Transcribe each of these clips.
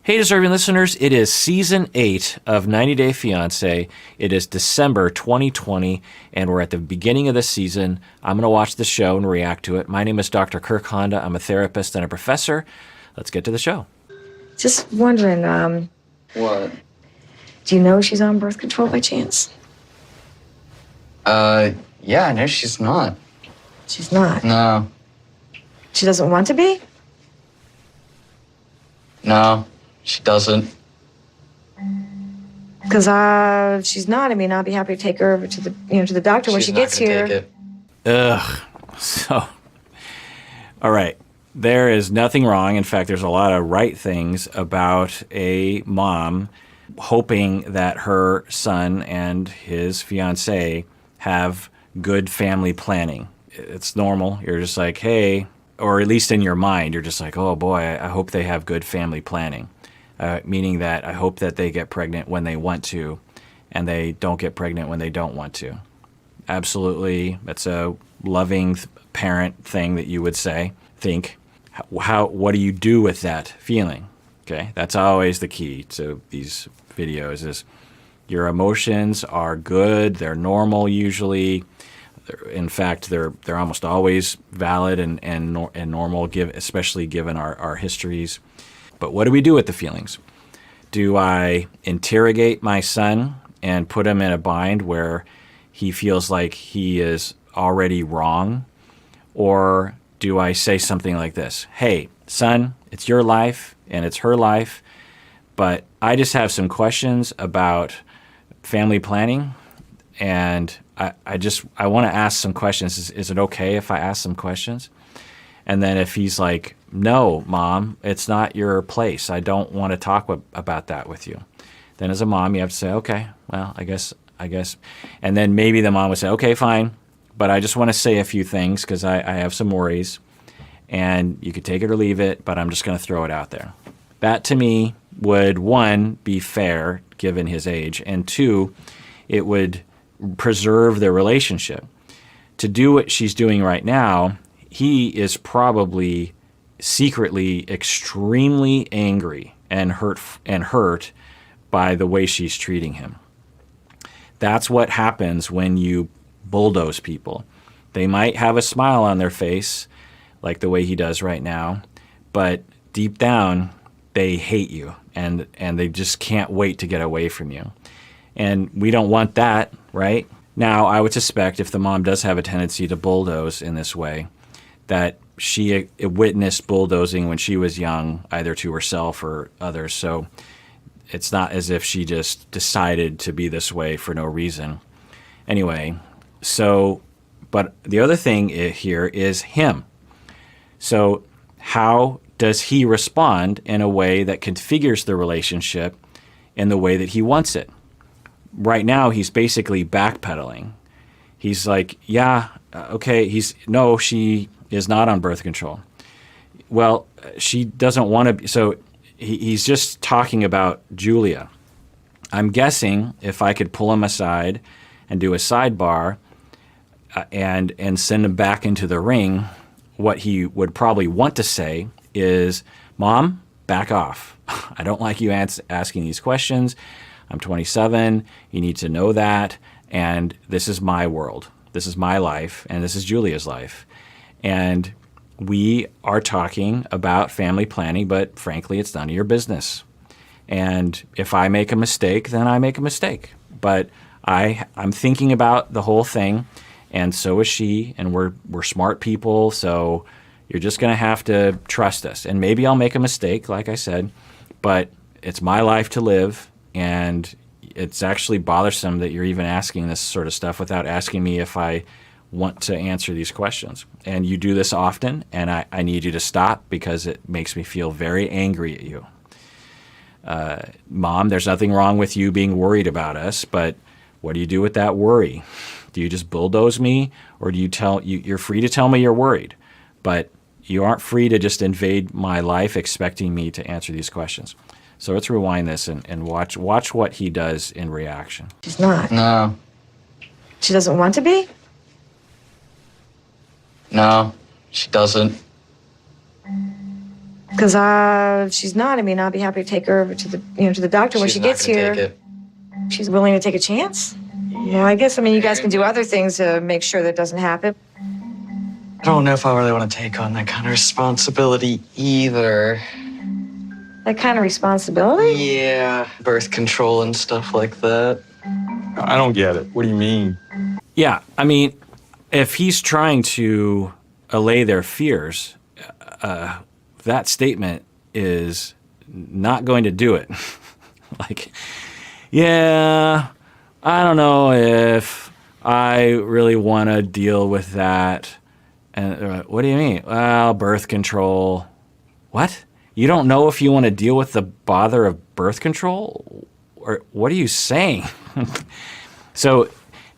Hey, deserving listeners, it is season 8 of 90 Day Fiancé. It is December 2020, and we're at the beginning of the season. I'm going to watch the show and react to it. My name is Dr. Kirk Honda. I'm a therapist and a professor. Let's get to the show. Just wondering, What? do you know she's on birth control by chance? Yeah, no, she's not. She's not. No. She doesn't want to be? No, she doesn't. Because if she's not, I'll be happy to take her over to the doctor when She's she not gets gonna here. take it. Ugh. So, all right. There is nothing wrong. In fact, there's a lot of right things about a mom hoping that her son and his fiancée have good family planning. It's normal. You're just like, hey, or at least in your mind, you're just like, oh boy, I hope they have good family planning. Meaning that I hope that they get pregnant when they want to and they don't get pregnant when they don't want to. Absolutely. That's a loving parent thing that you would think. What do you do with that feeling? Okay. That's always the key to these videos is your emotions are good. They're normal usually. In fact, they're almost always valid and normal, especially given our histories. But what do we do with the feelings? Do I interrogate my son and put him in a bind where he feels like he is already wrong? Or do I say something like this? Hey, son, it's your life and it's her life, but I just have some questions about family planning, and I want to ask some questions. Is it okay if I ask some questions? And then if he's like, no, Mom, it's not your place. I don't want to talk about that with you. Then as a mom, you have to say, okay, well, I guess. And then maybe the mom would say, okay, fine, but I just want to say a few things because I have some worries. And you could take it or leave it, but I'm just going to throw it out there. That to me would, one, be fair given his age, and two, it would preserve their relationship. To do what she's doing right now, he is probably secretly extremely angry and hurt by the way she's treating him. That's what happens when you bulldoze people. They might have a smile on their face, like the way he does right now, but deep down, they hate you and they just can't wait to get away from you. And we don't want that, right? Now, I would suspect if the mom does have a tendency to bulldoze in this way, that she witnessed bulldozing when she was young, either to herself or others. So it's not as if she just decided to be this way for no reason. Anyway, but the other thing here is him. So how does he respond in a way that configures the relationship in the way that he wants it? Right now, he's basically backpedaling. He's like, yeah, okay, she is not on birth control. Well, she doesn't want to, so he's just talking about Julia. I'm guessing if I could pull him aside and do a sidebar and send him back into the ring, what he would probably want to say is, Mom, back off. I don't like you asking these questions. I'm 27. You need to know that. And this is my world. This is my life. And this is Julia's life. And we are talking about family planning, but frankly, it's none of your business. And if I make a mistake, then I make a mistake. But I'm thinking about the whole thing, and so is she, and we're smart people, so you're just going to have to trust us. And maybe I'll make a mistake, like I said, but it's my life to live. And it's actually bothersome that you're even asking this sort of stuff without asking me if I want to answer these questions. And you do this often, and I need you to stop because it makes me feel very angry at you. Mom, there's nothing wrong with you being worried about us, but what do you do with that worry? Do you just bulldoze me, or do you're free to tell me you're worried, but you aren't free to just invade my life expecting me to answer these questions. So let's rewind this and watch what he does in reaction. She's not. No. She doesn't want to be? No, she doesn't. Because she's not. I mean, I'll be happy to take her over to the doctor when She's she not gets gonna here. take it. She's willing to take a chance. Yeah, I guess, you guys can do other things to make sure that doesn't happen. I don't know if I really want to take on that kind of responsibility either. That kind of responsibility? Yeah, birth control and stuff like that. I don't get it. What do you mean? Yeah, I mean, if he's trying to allay their fears, that statement is not going to do it. Like, yeah, I don't know if I really want to deal with that. And they're like, what do you mean? Well, birth control. What? You don't know if you want to deal with the bother of birth control? Or what are you saying? So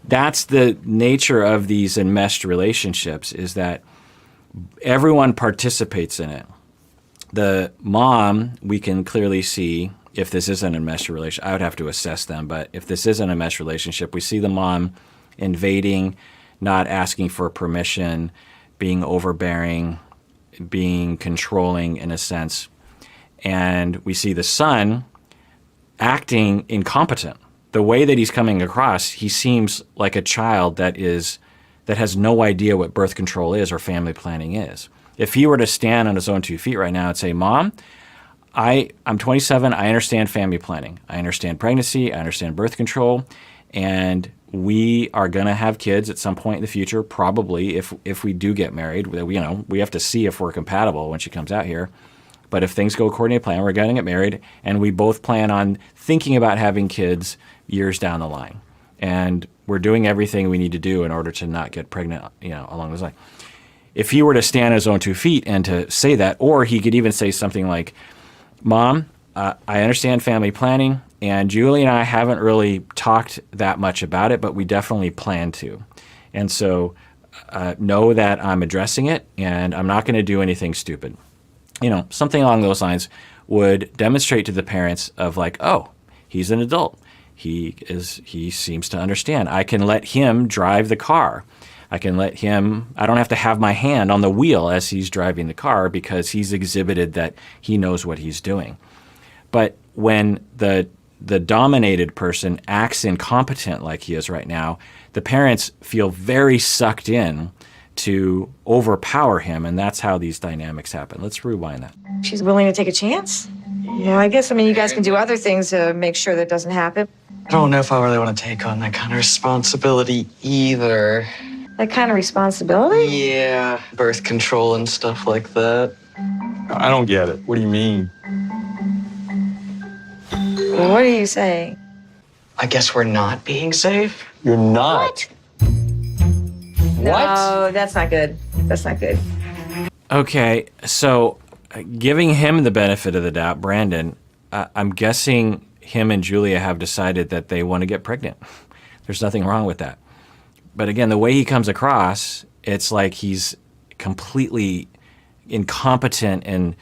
that's the nature of these enmeshed relationships, is that everyone participates in it. The mom, we can clearly see, if this isn't a enmeshed relationship, I would have to assess them, but if this isn't a enmeshed relationship, we see the mom invading, not asking for permission, being overbearing, being controlling in a sense. And we see the son acting incompetent. The way that he's coming across, he seems like a child that has no idea what birth control is or family planning is. If he were to stand on his own 2 feet right now and say, Mom, I'm 27, I understand family planning. I understand pregnancy, I understand birth control, and we are going to have kids at some point in the future, probably if we do get married. We have to see if we're compatible when she comes out here. But if things go according to plan, we're going to get married, and we both plan on thinking about having kids years down the line. And we're doing everything we need to do in order to not get pregnant, along those lines. If he were to stand on his own 2 feet and to say that, or he could even say something like, Mom, I understand family planning, and Julie and I haven't really talked that much about it, but we definitely plan to. And so know that I'm addressing it, and I'm not going to do anything stupid. Something along those lines would demonstrate to the parents of like, oh, he's an adult. He seems to understand. I can let him drive the car. I don't have to have my hand on the wheel as he's driving the car because he's exhibited that he knows what he's doing. But when the dominated person acts incompetent like he is right now, the parents feel very sucked in to overpower him, and that's how these dynamics happen. Let's rewind that. She's willing to take a chance? Yeah, I guess, you guys can do other things to make sure that doesn't happen. I don't know if I really want to take on that kind of responsibility either. That kind of responsibility? Yeah, birth control and stuff like that. I don't get it. What do you mean? What are you saying? I guess we're not being safe? You're not. No, that's not good. That's not good. Okay, so giving him the benefit of the doubt, Brandon, I'm guessing him and Julia have decided that they want to get pregnant. There's nothing wrong with that. But again, the way he comes across, it's like he's completely incompetent and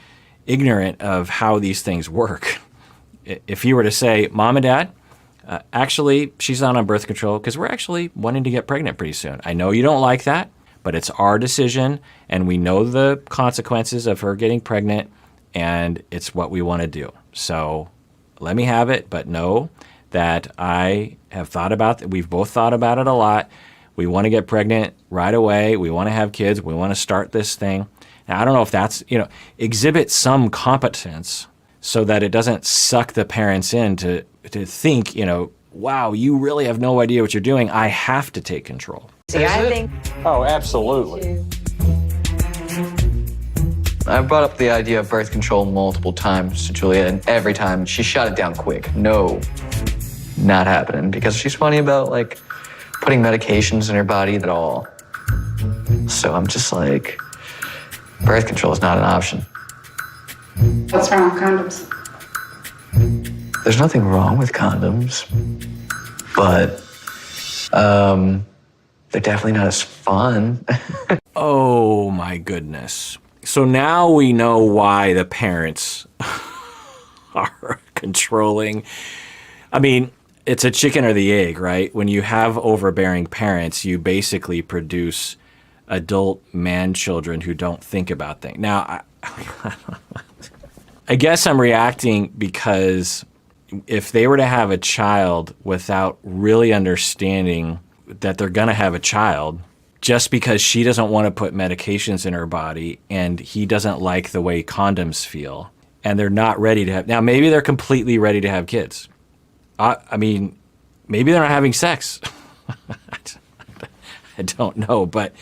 ignorant of how these things work. If you were to say, Mom and Dad, actually, she's not on birth control because we're actually wanting to get pregnant pretty soon. I know you don't like that, but it's our decision, and we know the consequences of her getting pregnant, and it's what we want to do. So let me have it, but know that I have thought about it. We've both thought about it a lot. We want to get pregnant right away. We want to have kids. We want to start this thing. And I don't know if that's, exhibit some competence so that it doesn't suck the parents in to think, wow, you really have no idea what you're doing. I have to take control. See, I think Oh, absolutely. I brought up the idea of birth control multiple times to Julia, and every time she shot it down quick. No, not happening, because she's funny about, putting medications in her body at all. So I'm just like, birth control is not an option. What's wrong with condoms? There's nothing wrong with condoms, but they're definitely not as fun. Oh my goodness. So now we know why the parents are controlling. I mean, it's a chicken or the egg, right? When you have overbearing parents, you basically produce adult man children who don't think about things. Now, I guess I'm reacting because if they were to have a child without really understanding that they're going to have a child, just because she doesn't want to put medications in her body and he doesn't like the way condoms feel, and they're not ready to have, now maybe they're completely ready to have kids. I mean, maybe they're not having sex. I don't know, but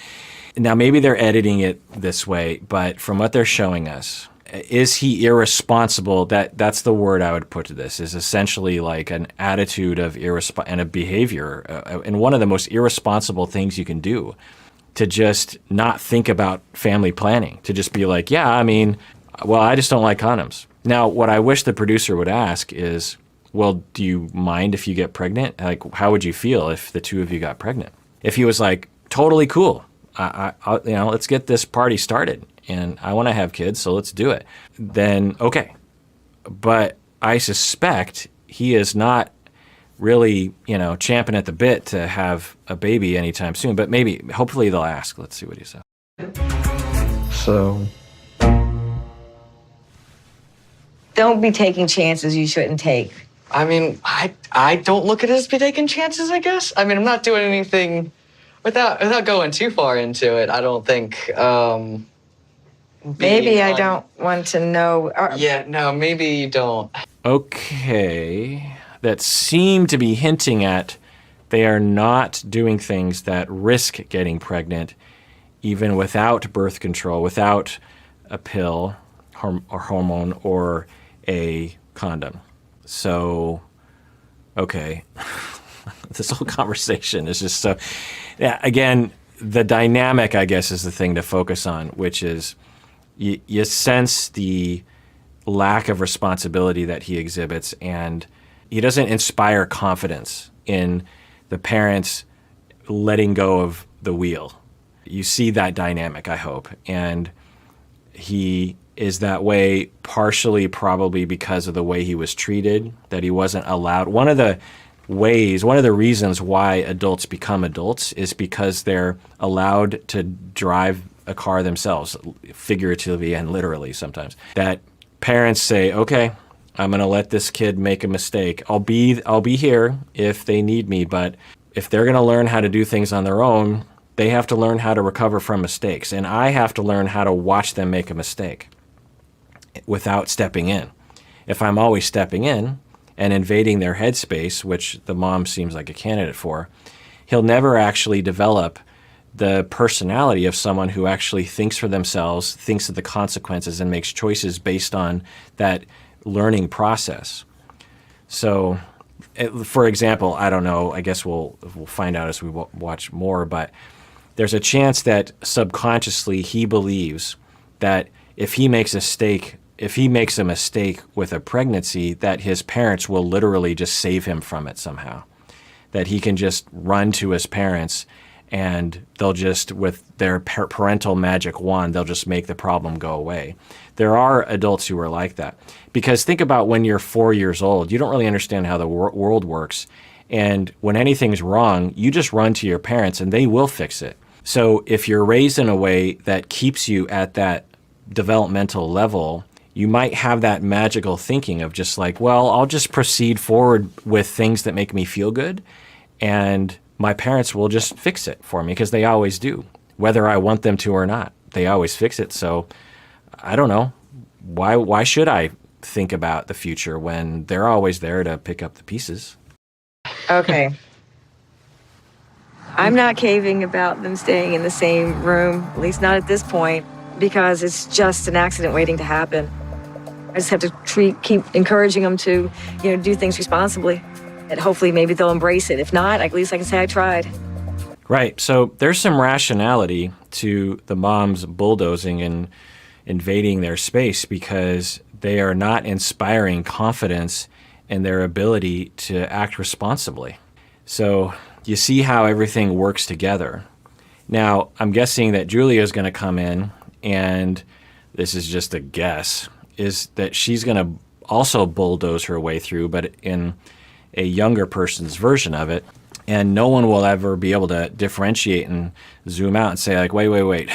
now maybe they're editing it this way, but from what they're showing us, is he irresponsible? That's the word I would put to this, is essentially like an attitude of and a behavior, and one of the most irresponsible things you can do, to just not think about family planning, to just be like, yeah, I mean, well, I just don't like condoms. Now, what I wish the producer would ask is, well, do you mind if you get pregnant? Like, how would you feel if the two of you got pregnant? If he was like, totally cool, let's get this party started, and I want to have kids, so let's do it, then okay. But I suspect he is not really, champing at the bit to have a baby anytime soon. But maybe, hopefully they'll ask. Let's see what he says. So, Don't be taking chances you shouldn't take. I mean, I don't look at it as be taking chances, I guess. I mean, I'm not doing anything without going too far into it. I don't think. Maybe I don't want to know. Yeah, no, maybe you don't. Okay. That seem to be hinting at they are not doing things that risk getting pregnant, even without birth control, without a pill or hormone or a condom. So, okay. This whole conversation is just so, yeah, again, the dynamic, I guess, is the thing to focus on, which is you sense the lack of responsibility that he exhibits, and he doesn't inspire confidence in the parents letting go of the wheel. You see that dynamic, I hope. And he is that way partially probably because of the way he was treated, that he wasn't allowed. One of the reasons why adults become adults is because they're allowed to drive a car themselves, figuratively and literally sometimes. That parents say, okay, I'm going to let this kid make a mistake. I'll be here if they need me, but if they're going to learn how to do things on their own, they have to learn how to recover from mistakes, and I have to learn how to watch them make a mistake without stepping in. If I'm always stepping in and invading their headspace, which the mom seems like a candidate for, he'll never actually develop the personality of someone who actually thinks for themselves, thinks of the consequences, and makes choices based on that learning process. So, for example, I don't know, I guess we'll find out as we watch more, but there's a chance that subconsciously he believes that if he makes a mistake with a pregnancy, that his parents will literally just save him from it somehow. That he can just run to his parents and they'll just, with their parental magic wand, they'll just make the problem go away. There are adults who are like that. Because think about when you're 4 years old, you don't really understand how the world works. And when anything's wrong, you just run to your parents and they will fix it. So if you're raised in a way that keeps you at that developmental level, you might have that magical thinking of just like, well, I'll just proceed forward with things that make me feel good, and my parents will just fix it for me, because they always do. Whether I want them to or not, they always fix it. So I don't know. Why should I think about the future when they're always there to pick up the pieces? Okay. I'm not caving about them staying in the same room, at least not at this point, because it's just an accident waiting to happen. I just have to keep encouraging them to, do things responsibly. And hopefully maybe they'll embrace it. If not, at least I can say I tried. Right. So there's some rationality to the moms bulldozing and invading their space, because they are not inspiring confidence in their ability to act responsibly. So you see how everything works together. Now, I'm guessing that Julia is going to come in, and this is just a guess, is that she's going to also bulldoze her way through, but in a younger person's version of it. And no one will ever be able to differentiate and zoom out and say, like, wait.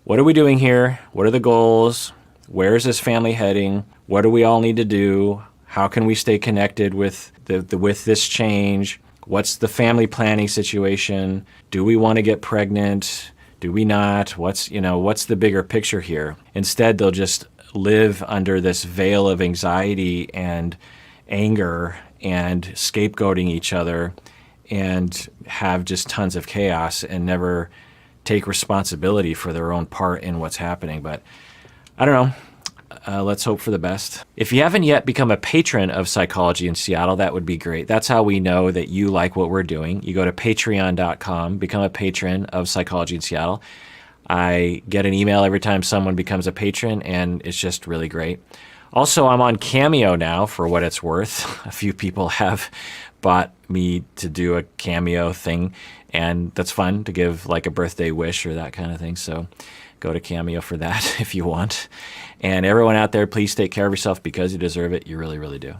What are we doing here? What are the goals? Where is this family heading? What do we all need to do? How can we stay connected with with this change? What's the family planning situation? Do we want to get pregnant? Do we not? What's the bigger picture here? Instead, they'll just live under this veil of anxiety and anger and scapegoating each other and have just tons of chaos and never take responsibility for their own part in what's happening. But I don't know. Let's hope for the best. If you haven't yet become a patron of Psychology in Seattle, that would be great. That's how we know that you like what we're doing. You go to patreon.com, become a patron of Psychology in Seattle. I get an email every time someone becomes a patron, and it's just really great. Also, I'm on Cameo now, for what it's worth. A few people have bought me to do a Cameo thing, and that's fun to give like a birthday wish or that kind of thing. So go to Cameo for that if you want. And everyone out there, please take care of yourself because you deserve it. You really, really do.